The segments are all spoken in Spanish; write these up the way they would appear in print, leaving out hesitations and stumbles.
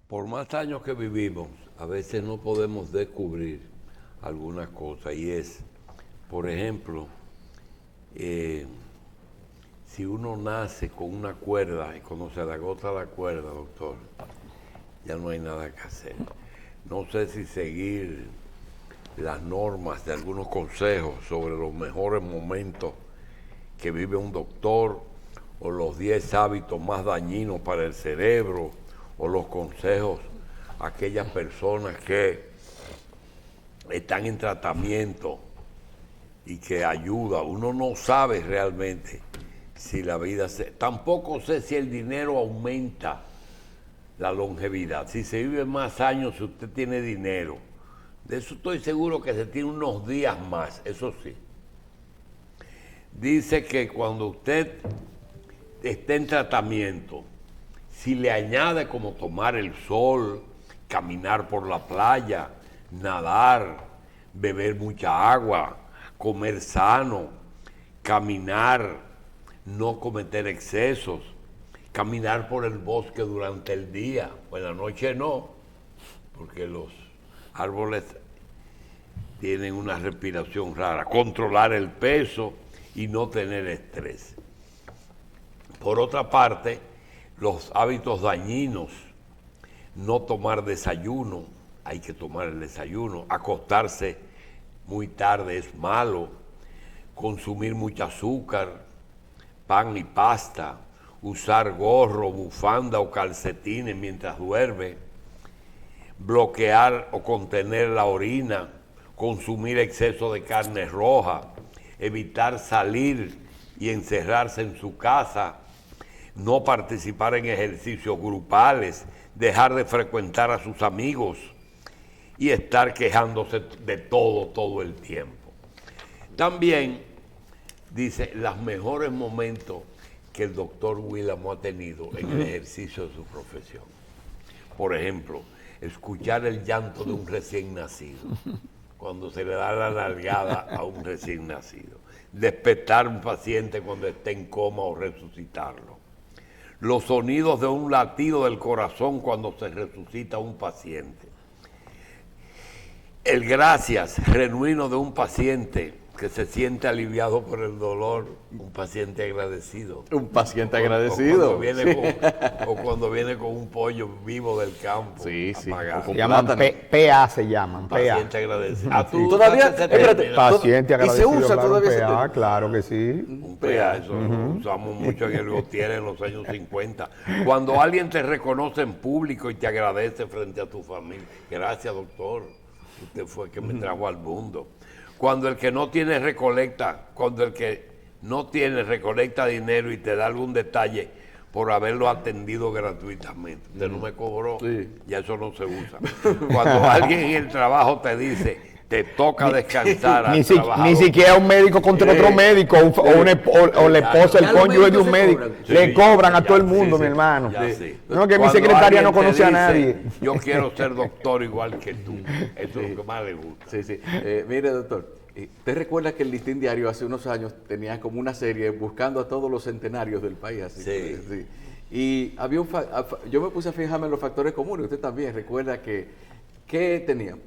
Por más años que vivimos, a veces no podemos descubrir algunas cosas y es, por ejemplo, si uno nace con una cuerda y cuando se le agota la cuerda, doctor, ya no hay nada que hacer. No sé si seguir las normas de algunos consejos sobre los mejores momentos que vive un doctor o los 10 hábitos más dañinos para el cerebro o los consejos a aquellas personas que están en tratamiento y que ayuda. Uno no sabe realmente si la vida se... Tampoco sé si el dinero aumenta la longevidad. Si se vive más años, si usted tiene dinero. De eso estoy seguro que se tiene unos días más, eso sí. Dice que cuando usted esté en tratamiento, si le añade como tomar el sol, caminar por la playa, nadar, beber mucha agua, comer sano, caminar, no cometer excesos, caminar por el bosque durante el día, o en la noche no, porque los árboles tienen una respiración rara, controlar el peso y no tener estrés. Por otra parte, los hábitos dañinos, no tomar desayuno, hay que tomar el desayuno, acostarse muy tarde es malo, consumir mucho azúcar, pan y pasta, usar gorro, bufanda o calcetines mientras duerme, bloquear o contener la orina, consumir exceso de carne roja, evitar salir y encerrarse en su casa, no participar en ejercicios grupales, dejar de frecuentar a sus amigos y estar quejándose de todo el tiempo. También dice los mejores momentos que el doctor Willamo ha tenido en el ejercicio de su profesión. Por ejemplo, escuchar el llanto de un recién nacido, cuando se le da la nalgada a un recién nacido, despertar a un paciente cuando esté en coma o resucitarlo, los sonidos de un latido del corazón cuando se resucita un paciente, el gracias genuino de un paciente que se siente aliviado por el dolor, un paciente agradecido. Un paciente agradecido. O cuando viene con un pollo vivo del campo. Sí, sí. Apagado. Se llaman PA, se llaman. Paciente agradecido. Ah, ¿tú todavía? Espérate, Paciente agradecido. ¿Y se usa claro, todavía ese PA, término? claro que sí. Un PA, eso lo usamos mucho en el Gautier en los años 50. Cuando alguien te reconoce en público y te agradece frente a tu familia. Gracias, doctor. Usted fue el que me trajo al mundo. Cuando el que no tiene recolecta dinero y te da algún detalle por haberlo atendido gratuitamente. Usted no me cobró, ya eso no se usa. Cuando alguien en el trabajo te dice, te toca descansar al trabajador. Ni siquiera un médico contra otro médico, o la esposa, el cónyuge de un médico. Le cobran a todo el mundo, mi hermano. No, que mi secretaria no conoce a nadie. Yo quiero ser doctor igual que tú. Eso es lo que más le gusta. Sí, sí. Mire, doctor, ¿usted recuerda que el Listín Diario hace unos años tenía como una serie buscando a todos los centenarios del país? Así, sí. Y había yo me puse a fijarme en los factores comunes. Usted también recuerda que tenían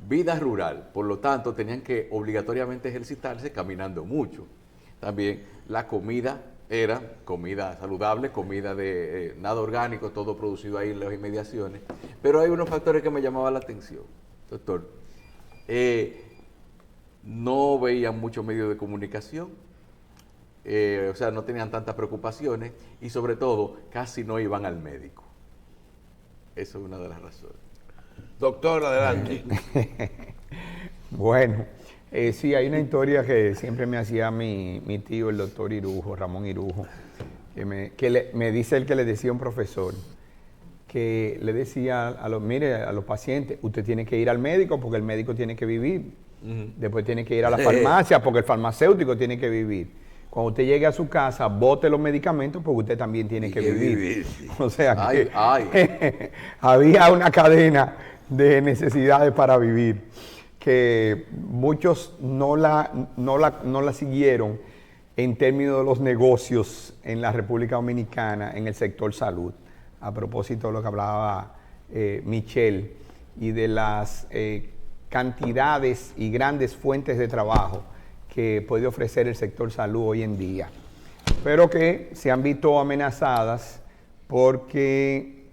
vida rural, por lo tanto tenían que obligatoriamente ejercitarse caminando mucho. También la comida era comida saludable, comida de nada orgánico, todo producido ahí en las inmediaciones. Pero hay unos factores que me llamaban la atención, doctor. No veían muchos medios de comunicación, o sea, no tenían tantas preocupaciones y sobre todo casi no iban al médico. Eso es una de las razones. Doctor, adelante. Bueno, sí, hay una historia que siempre me hacía mi tío, el doctor Irujo, Ramón Irujo, que me dice él que le decía a un profesor, que le decía a los pacientes, usted tiene que ir al médico porque el médico tiene que vivir. Después tiene que ir a la farmacia porque el farmacéutico tiene que vivir. Cuando usted llegue a su casa, bote los medicamentos porque usted también tiene que vivir. Sí. O sea que había una cadena de necesidades para vivir que muchos no la siguieron en términos de los negocios en la República Dominicana en el sector salud. A propósito de lo que hablaba Michelle, y de las cantidades y grandes fuentes de trabajo que puede ofrecer el sector salud hoy en día, pero que se han visto amenazadas porque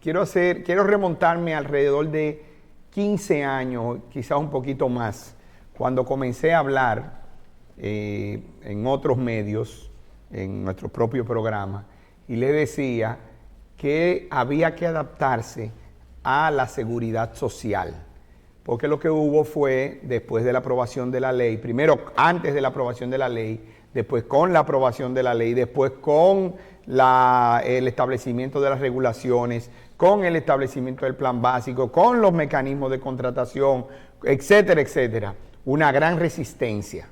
quiero remontarme alrededor de 15 años, quizás un poquito más, cuando comencé a hablar en otros medios, en nuestro propio programa, y le decía que había que adaptarse a la seguridad social, porque lo que hubo fue, después de la aprobación de la ley, primero antes de la aprobación de la ley, después con la aprobación de la ley, después con el establecimiento de las regulaciones, con el establecimiento del plan básico, con los mecanismos de contratación, etcétera, etcétera, una gran resistencia.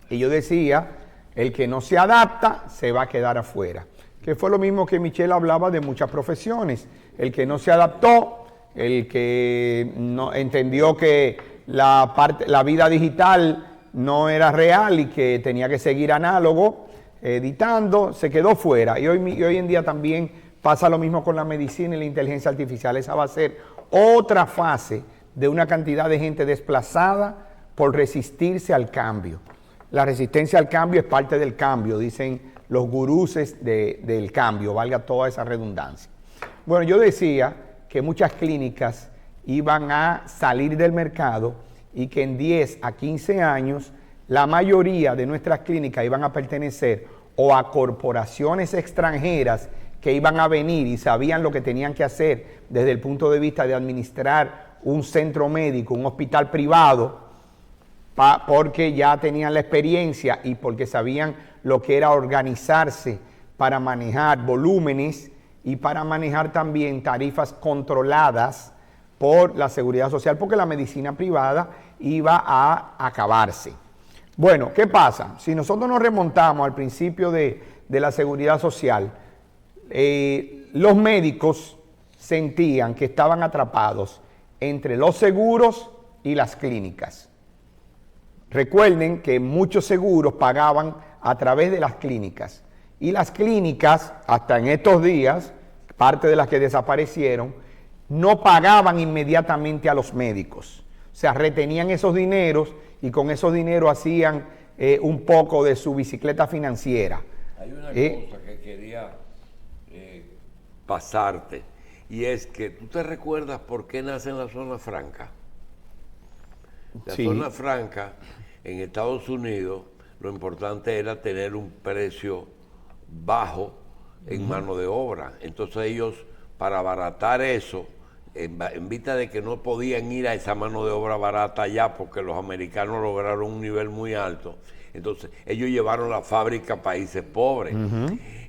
Y yo decía, el que no se adapta se va a quedar afuera, que fue lo mismo que Michelle hablaba de muchas profesiones. El que no se adaptó, el que no entendió que la vida digital no era real y que tenía que seguir análogo, editando, se quedó fuera. Y hoy en día también pasa lo mismo con la medicina y la inteligencia artificial. Esa va a ser otra fase de una cantidad de gente desplazada por resistirse al cambio. La resistencia al cambio es parte del cambio, dicen los gurús del cambio, valga toda esa redundancia. Bueno, yo decía que muchas clínicas iban a salir del mercado y que en 10 a 15 años la mayoría de nuestras clínicas iban a pertenecer o a corporaciones extranjeras que iban a venir y sabían lo que tenían que hacer desde el punto de vista de administrar un centro médico, un hospital privado, porque ya tenían la experiencia y porque sabían lo que era organizarse para manejar volúmenes y para manejar también tarifas controladas por la seguridad social, porque la medicina privada iba a acabarse. Bueno, ¿qué pasa? Si nosotros nos remontamos al principio de la seguridad social, los médicos sentían que estaban atrapados entre los seguros y las clínicas. Recuerden que muchos seguros pagaban a través de las clínicas. Y las clínicas, hasta en estos días, parte de las que desaparecieron, no pagaban inmediatamente a los médicos. O sea, retenían esos dineros y con esos dineros hacían un poco de su bicicleta financiera. Hay una cosa que quería pasarte, y es que tú te recuerdas por qué nace en la zona franca. La zona franca en Estados Unidos, lo importante era tener un precio bajo en mano de obra. Entonces ellos, para abaratar eso, en vista de que no podían ir a esa mano de obra barata allá porque los americanos lograron un nivel muy alto, entonces ellos llevaron la fábrica a países pobres.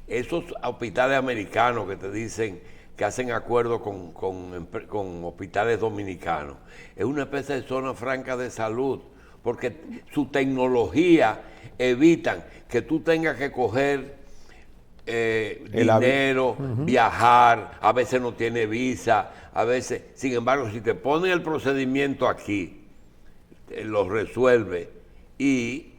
Esos hospitales americanos que te dicen que hacen acuerdos con hospitales dominicanos, es una especie de zona franca de salud, porque su tecnología evitan que tú tengas que coger dinero, viajar, a veces no tiene visa, a veces, sin embargo, si te ponen el procedimiento aquí, lo resuelve y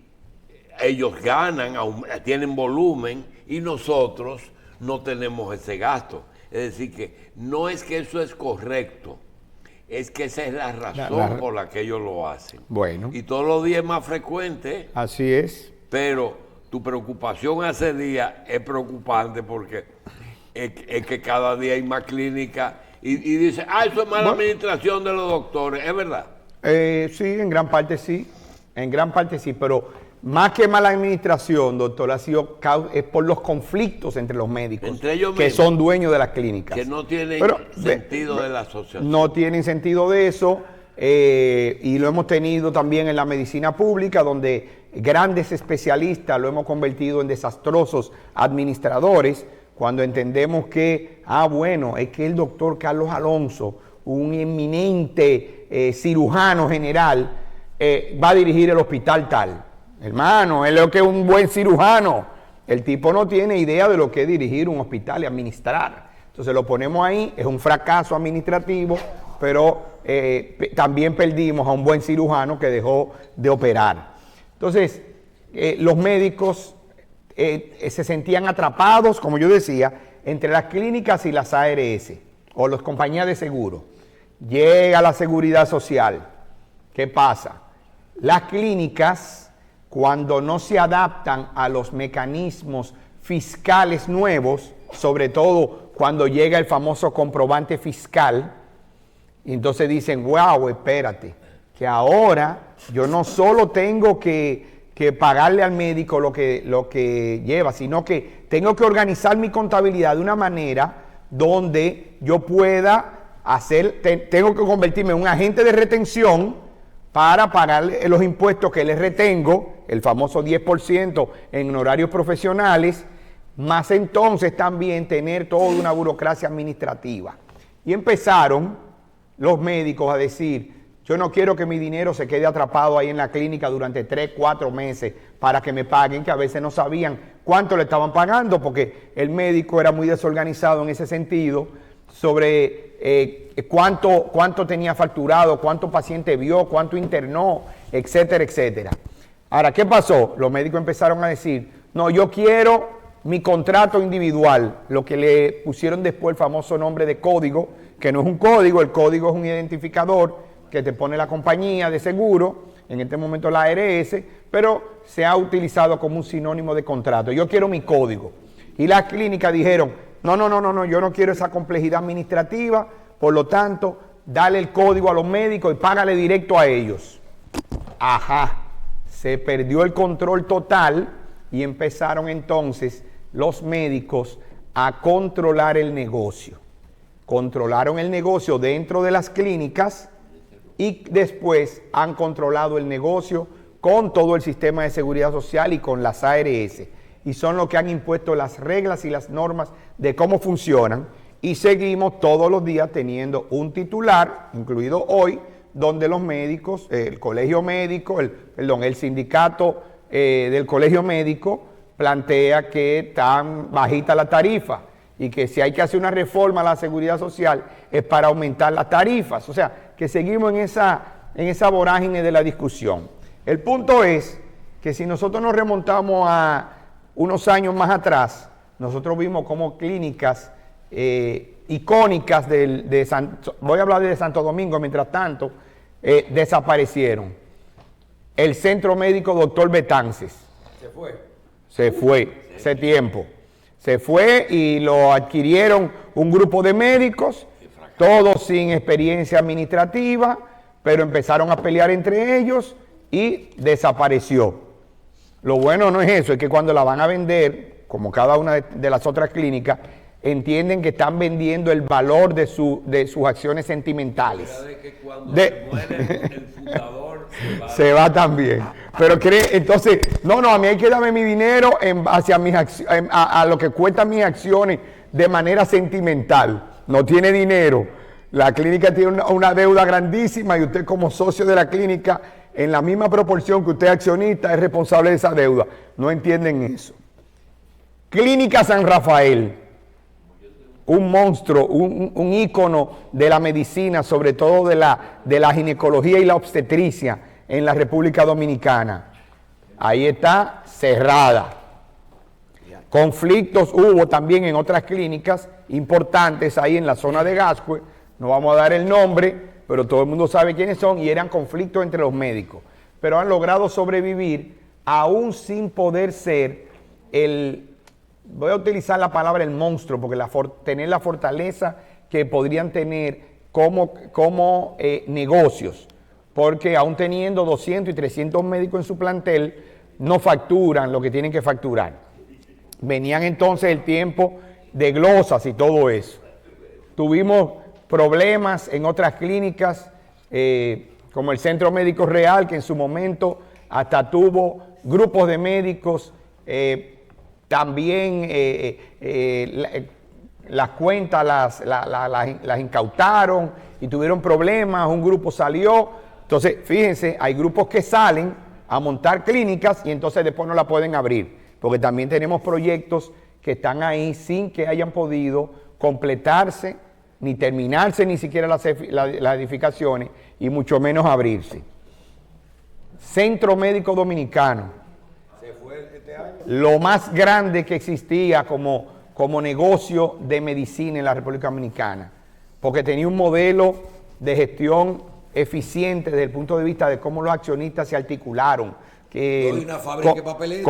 ellos ganan, tienen volumen y nosotros no tenemos ese gasto. Es decir, que no es que eso es correcto, es que esa es la razón por la que ellos lo hacen. Bueno. Y todos los días es más frecuente. Así es. Pero tu preocupación hace día es preocupante porque es que cada día hay más clínicas y dice, eso es mala administración de los doctores, ¿es verdad? Sí, en gran parte sí, pero más que mala administración, doctor, es por los conflictos entre los médicos, entre ellos que mismos, son dueños de las clínicas. Que no tienen sentido de la asociación. No tienen sentido de eso, y lo hemos tenido también en la medicina pública, donde grandes especialistas lo hemos convertido en desastrosos administradores, cuando entendemos que, bueno, es que el doctor Carlos Alonso, un eminente cirujano general, va a dirigir el hospital tal. Hermano, él es lo que es un buen cirujano. El tipo no tiene idea de lo que es dirigir un hospital y administrar. Entonces lo ponemos ahí, es un fracaso administrativo, pero también perdimos a un buen cirujano que dejó de operar. Entonces, los médicos se sentían atrapados, como yo decía, entre las clínicas y las ARS. o las compañías de seguro. Llega la seguridad social. ¿Qué pasa? Las clínicas, cuando no se adaptan a los mecanismos fiscales nuevos, sobre todo cuando llega el famoso comprobante fiscal, entonces dicen, wow, espérate, que ahora yo no solo tengo que pagarle al médico lo que lleva, sino que tengo que organizar mi contabilidad de una manera donde yo pueda tengo que convertirme en un agente de retención para pagar los impuestos que les retengo, el famoso 10% en horarios profesionales, más entonces también tener toda una burocracia administrativa. Y empezaron los médicos a decir, yo no quiero que mi dinero se quede atrapado ahí en la clínica durante 3, 4 meses para que me paguen, que a veces no sabían cuánto le estaban pagando porque el médico era muy desorganizado en ese sentido sobre cuánto tenía facturado, cuántos pacientes vio, cuánto internó, etcétera, etcétera. Ahora, ¿qué pasó? Los médicos empezaron a decir, no, yo quiero mi contrato individual, lo que le pusieron después el famoso nombre de código, que no es un código, el código es un identificador que te pone la compañía de seguro, en este momento la ARS, pero se ha utilizado como un sinónimo de contrato. Yo quiero mi código. Y las clínicas dijeron, no, yo no quiero esa complejidad administrativa, por lo tanto, dale el código a los médicos y págale directo a ellos. Ajá, se perdió el control total y empezaron entonces los médicos a controlar el negocio. Controlaron el negocio dentro de las clínicas y después han controlado el negocio con todo el sistema de seguridad social y con las ARS. Y son los que han impuesto las reglas y las normas de cómo funcionan. Y seguimos todos los días teniendo un titular, incluido hoy, donde los médicos, el colegio médico, el sindicato del colegio médico plantea que tan bajita la tarifa y que si hay que hacer una reforma a la seguridad social es para aumentar las tarifas. O sea, que seguimos en esa vorágine de la discusión. El punto es que si nosotros nos remontamos a unos años más atrás, nosotros vimos como clínicas icónicas voy a hablar de Santo Domingo, mientras tanto, desaparecieron. El Centro Médico Dr. Betances. Se fue hace tiempo. Se fue y lo adquirieron un grupo de médicos, todos sin experiencia administrativa, pero empezaron a pelear entre ellos y desapareció. Lo bueno no es eso, es que cuando la van a vender, como cada una de las otras clínicas, entienden que están vendiendo el valor de sus acciones sentimentales. De que cuando se muere el fundador se va también. Pero entonces, no, a mí hay que darme mi dinero hacia a lo que cuestan mis acciones de manera sentimental. No tiene dinero. La clínica tiene una deuda grandísima y usted como socio de la clínica, en la misma proporción que usted es accionista, es responsable de esa deuda. No entienden eso. Clínica San Rafael, un monstruo, un ícono de la medicina, sobre todo de la ginecología y la obstetricia en la República Dominicana. Ahí está cerrada. Conflictos hubo también en otras clínicas importantes ahí en la zona de Gascue, no vamos a dar el nombre, pero todo el mundo sabe quiénes son, y eran conflictos entre los médicos. Pero han logrado sobrevivir aún sin poder ser voy a utilizar la palabra el monstruo, porque tener la fortaleza que podrían tener como negocios, porque aún teniendo 200 y 300 médicos en su plantel, no facturan lo que tienen que facturar. Venían entonces el tiempo de glosas y todo eso. Tuvimos problemas en otras clínicas, como el Centro Médico Real, que en su momento hasta tuvo grupos de médicos, también las cuentas las incautaron y tuvieron problemas, un grupo salió. Entonces, fíjense, hay grupos que salen a montar clínicas y entonces después no la pueden abrir, porque también tenemos proyectos que están ahí sin que hayan podido completarse, ni terminarse ni siquiera las edificaciones, y mucho menos abrirse. Centro Médico Dominicano, lo más grande que existía como negocio de medicina en la República Dominicana. porque tenía un modelo de gestión eficiente desde el punto de vista de cómo los accionistas se articularon. Que una fábrica de papelera,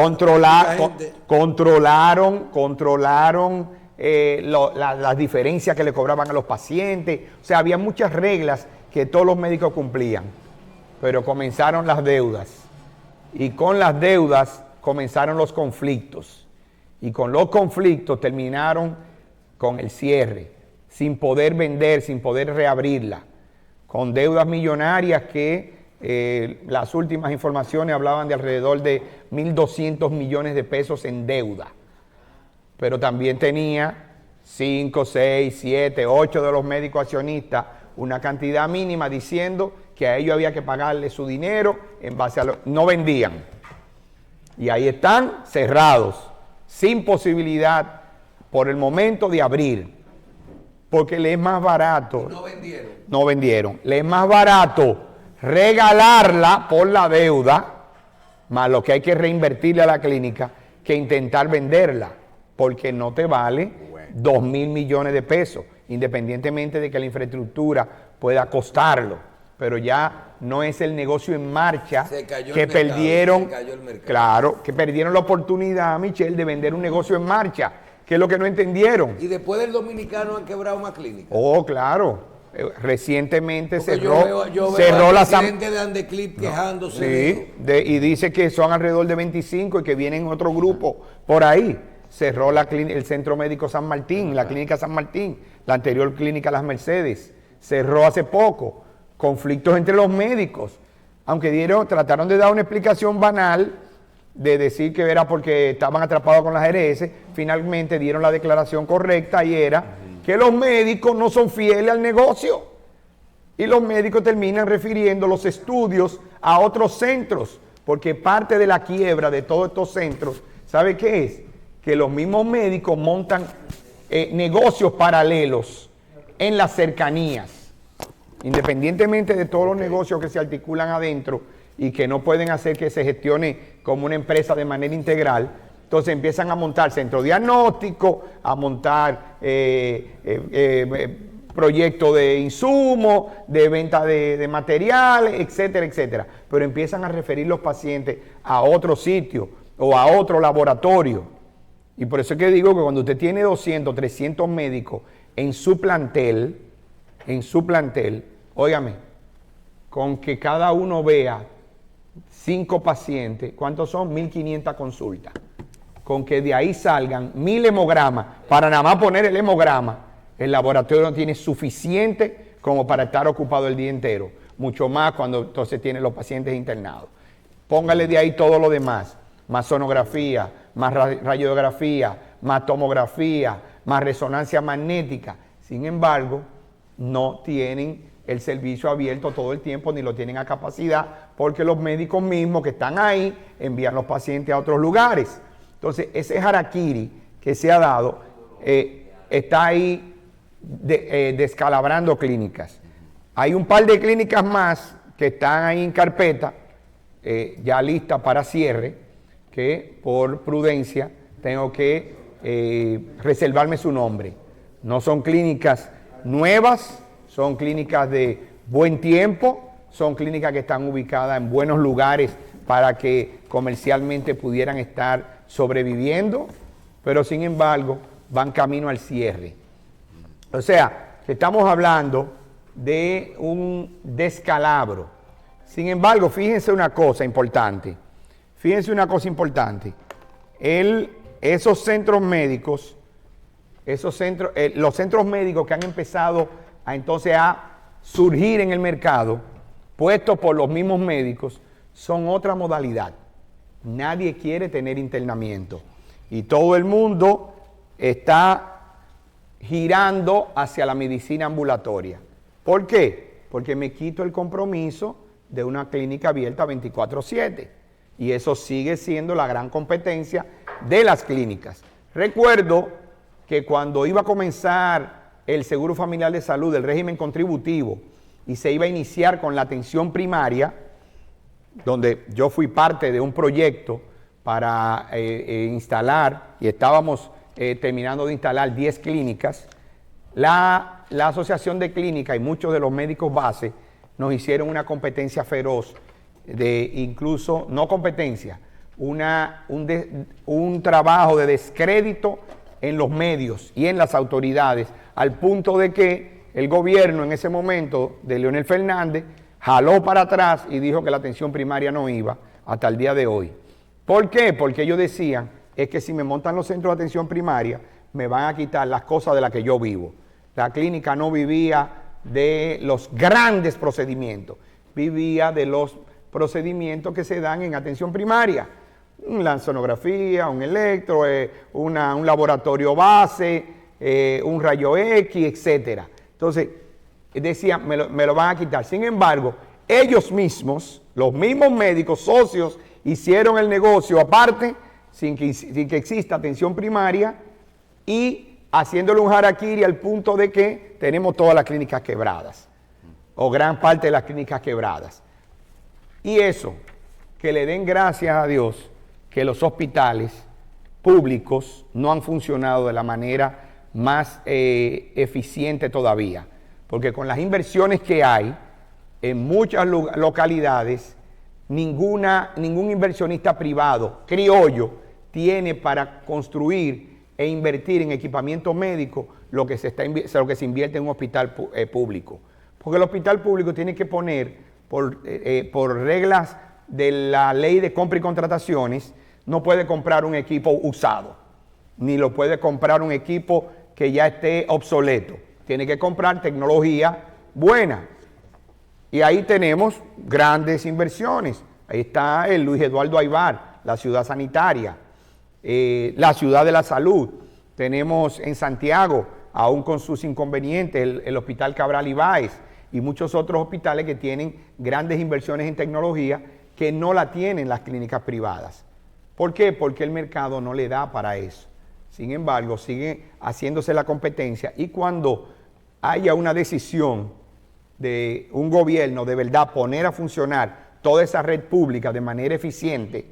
controlaron las diferencias que le cobraban a los pacientes. O sea, había muchas reglas que todos los médicos cumplían. Pero comenzaron las deudas. Y con las deudas comenzaron los conflictos. Y con los conflictos terminaron con el cierre, sin poder vender, sin poder reabrirla, con deudas millonarias que las últimas informaciones hablaban de alrededor de 1.200 millones de pesos en deuda. Pero también tenía 5, 6, 7, 8 de los médicos accionistas una cantidad mínima diciendo que a ellos había que pagarle su dinero en base a lo... No vendían. Y ahí están cerrados, sin posibilidad por el momento de abrir, porque le es más barato. No vendieron. Le es más barato regalarla por la deuda, más lo que hay que reinvertirle a la clínica, que intentar venderla, porque no te vale 2.000 millones de pesos, independientemente de que la infraestructura pueda costarlo. Pero ya no es el negocio en marcha que perdieron, claro, que perdieron la oportunidad, Michelle, de vender un negocio en marcha, que es lo que no entendieron. Y después del dominicano han quebrado más clínicas. Oh, claro. Recientemente porque cerró, yo veo cerró al la presidente de Andeclip quejándose. Sí, y dice que son alrededor de 25 y que vienen otro grupo por ahí. Cerró el Centro Médico San Martín, la Clínica San Martín, la anterior Clínica Las Mercedes. Cerró hace poco. Conflictos entre los médicos. Aunque trataron de dar una explicación banal de decir que era porque estaban atrapados con las ARS, finalmente dieron la declaración correcta y era que los médicos no son fieles al negocio. Y los médicos terminan refiriendo los estudios a otros centros, porque parte de la quiebra de todos estos centros, ¿sabe qué es? Que los mismos médicos montan negocios paralelos en las cercanías, independientemente de todos los negocios que se articulan adentro y que no pueden hacer que se gestione como una empresa de manera integral. Entonces empiezan a montar centros diagnósticos, a montar proyectos de insumos, de venta de materiales, etcétera, etcétera. Pero empiezan a referir los pacientes a otro sitio o a otro laboratorio. Y por eso es que digo que cuando usted tiene 200, 300 médicos en su plantel, óigame, con que cada uno vea 5 pacientes, ¿cuántos son? 1.500 consultas. Con que de ahí salgan 1.000 hemogramas, para nada más poner el hemograma, el laboratorio no tiene suficiente como para estar ocupado el día entero. Mucho más cuando entonces tiene los pacientes internados. Póngale de ahí todo lo demás, más sonografía, más radiografía, más tomografía, más resonancia magnética. Sin embargo, no tienen el servicio abierto todo el tiempo ni lo tienen a capacidad porque los médicos mismos que están ahí envían los pacientes a otros lugares. Entonces, ese harakiri que se ha dado está ahí descalabrando clínicas. Hay un par de clínicas más que están ahí en carpeta, ya listas para cierre, que por prudencia tengo que reservarme su nombre. No son clínicas nuevas, son clínicas de buen tiempo, son clínicas que están ubicadas en buenos lugares para que comercialmente pudieran estar sobreviviendo, pero sin embargo van camino al cierre. O sea, estamos hablando de un descalabro. Sin embargo, fíjense una cosa importante. Esos centros médicos, los centros médicos que han empezado a surgir en el mercado, puestos por los mismos médicos, son otra modalidad. Nadie quiere tener internamiento y todo el mundo está girando hacia la medicina ambulatoria. ¿Por qué? Porque me quito el compromiso de una clínica abierta 24/7 y eso sigue siendo la gran competencia de las clínicas. Recuerdo que cuando iba a comenzar el Seguro Familiar de Salud, el régimen contributivo, y se iba a iniciar con la atención primaria, donde yo fui parte de un proyecto para instalar, y estábamos terminando de instalar 10 clínicas, La Asociación de Clínicas y muchos de los médicos base nos hicieron una competencia feroz, incluso, no competencia, un trabajo de descrédito en los medios y en las autoridades, al punto de que el gobierno en ese momento de Leonel Fernández jaló para atrás y dijo que la atención primaria no iba hasta el día de hoy. ¿Por qué? Porque ellos decían, es que si me montan los centros de atención primaria, me van a quitar las cosas de las que yo vivo. La clínica no vivía de los grandes procedimientos, vivía de los procedimientos que se dan en atención primaria. La sonografía, un electro, un laboratorio base, un rayo X, etcétera. Entonces, decían, me lo van a quitar. Sin embargo, ellos mismos, los mismos médicos socios, hicieron el negocio aparte, sin que exista atención primaria, y haciéndole un harakiri al punto de que tenemos todas las clínicas quebradas, o gran parte de las clínicas quebradas. Y eso, que le den gracias a Dios que los hospitales públicos no han funcionado de la manera más eficiente todavía, porque con las inversiones que hay en muchas localidades, ningún inversionista privado, criollo, tiene para construir e invertir en equipamiento médico lo que se invierte en un hospital público. Porque el hospital público tiene que poner, por reglas de la ley de compra y contrataciones, no puede comprar un equipo usado, ni lo puede comprar un equipo que ya esté obsoleto. Tiene que comprar tecnología buena. Y ahí tenemos grandes inversiones. Ahí está el Luis Eduardo Aybar, la ciudad sanitaria, la ciudad de la salud. Tenemos en Santiago, aún con sus inconvenientes, el Hospital Cabral Ibáez y muchos otros hospitales que tienen grandes inversiones en tecnología que no la tienen las clínicas privadas. ¿Por qué? Porque el mercado no le da para eso. Sin embargo, sigue haciéndose la competencia, y cuando haya una decisión de un gobierno de verdad poner a funcionar toda esa red pública de manera eficiente,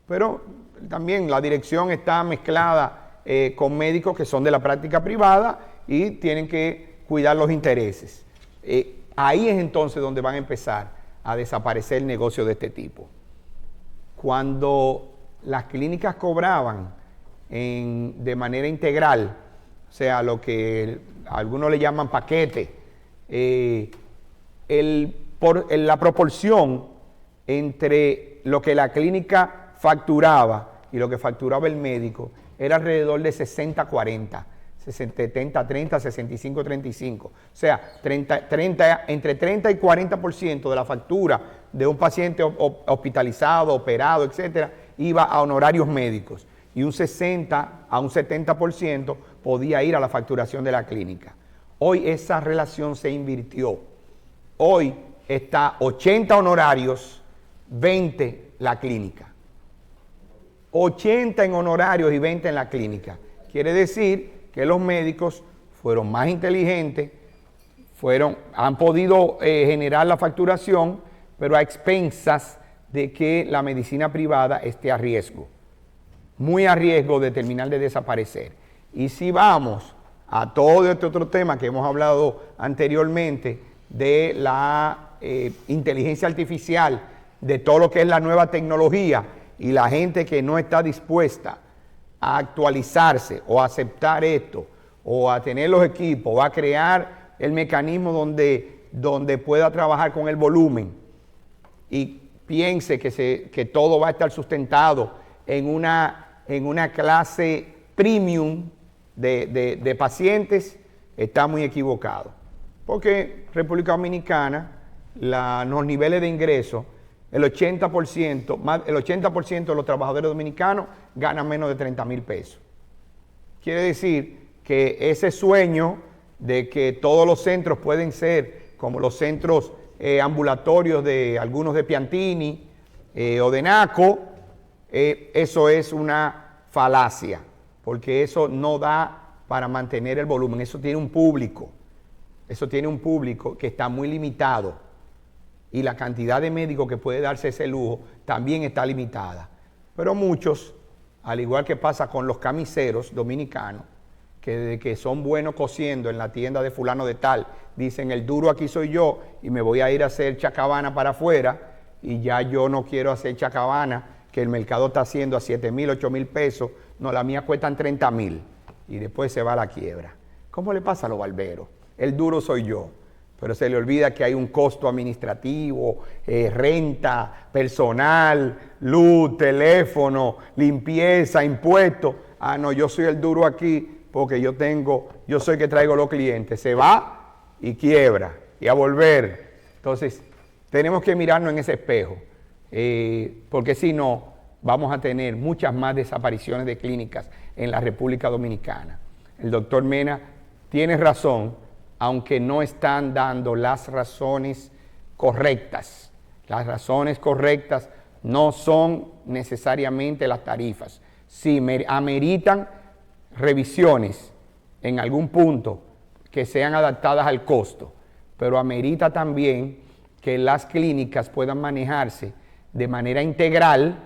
pero también la dirección está mezclada con médicos que son de la práctica privada y tienen que cuidar los intereses. Ahí es entonces donde van a empezar a desaparecer negocios de este tipo. Cuando las clínicas cobraban de manera integral, o sea, lo que algunos le llaman paquete, la proporción entre lo que la clínica facturaba y lo que facturaba el médico era alrededor de 60-40, 70-30, 65-35. O sea, entre 30 y 40% de la factura de un paciente hospitalizado, operado, etcétera, iba a honorarios médicos, y un 60 a un 70% podía ir a la facturación de la clínica. Hoy esa relación se invirtió. Hoy está 80 honorarios, 20 la clínica. 80 en honorarios y 20 en la clínica. Quiere decir que los médicos fueron más inteligentes, han podido generar la facturación, pero a expensas de que la medicina privada esté a riesgo, muy a riesgo de terminar de desaparecer. Y si vamos a todo este otro tema que hemos hablado anteriormente, de la inteligencia artificial, de todo lo que es la nueva tecnología, y la gente que no está dispuesta a actualizarse o a aceptar esto, o a tener los equipos, o a crear el mecanismo donde pueda trabajar con el volumen, y piense que todo va a estar sustentado en una clase premium de pacientes, está muy equivocado. Porque República Dominicana, los niveles de ingresos, el 80% de los trabajadores dominicanos ganan menos de 30,000 pesos. Quiere decir que ese sueño de que todos los centros pueden ser como los centros ambulatorios de algunos de Piantini o de Naco, eso es una falacia, porque eso no da para mantener el volumen. Eso tiene un público que está muy limitado, y la cantidad de médicos que puede darse ese lujo también está limitada. Pero muchos, al igual que pasa con los camiseros dominicanos, que de que son buenos cosiendo en la tienda de fulano de tal, dicen el duro aquí soy yo y me voy a ir a hacer chacabana para afuera y ya yo no quiero hacer chacabana, que el mercado está haciendo a 7,000, 8,000 pesos, no, la mía cuestan 30,000 y después se va a la quiebra. ¿Cómo le pasa a los barberos? El duro soy yo, pero se le olvida que hay un costo administrativo, renta, personal, luz, teléfono, limpieza, impuestos. Ah, no, yo soy el duro aquí porque yo soy el que traigo los clientes. Se va y quiebra y a volver. Entonces, tenemos que mirarnos en ese espejo, porque si no, vamos a tener muchas más desapariciones de clínicas en la República Dominicana. El doctor Mena tiene razón, aunque no están dando las razones correctas. Las razones correctas no son necesariamente las tarifas. Sí, ameritan revisiones en algún punto que sean adaptadas al costo, pero amerita también que las clínicas puedan manejarse de manera integral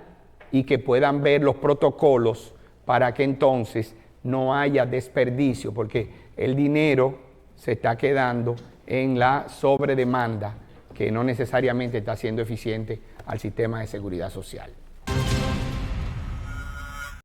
y que puedan ver los protocolos para que entonces no haya desperdicio, porque el dinero se está quedando en la sobredemanda que no necesariamente está siendo eficiente al sistema de seguridad social.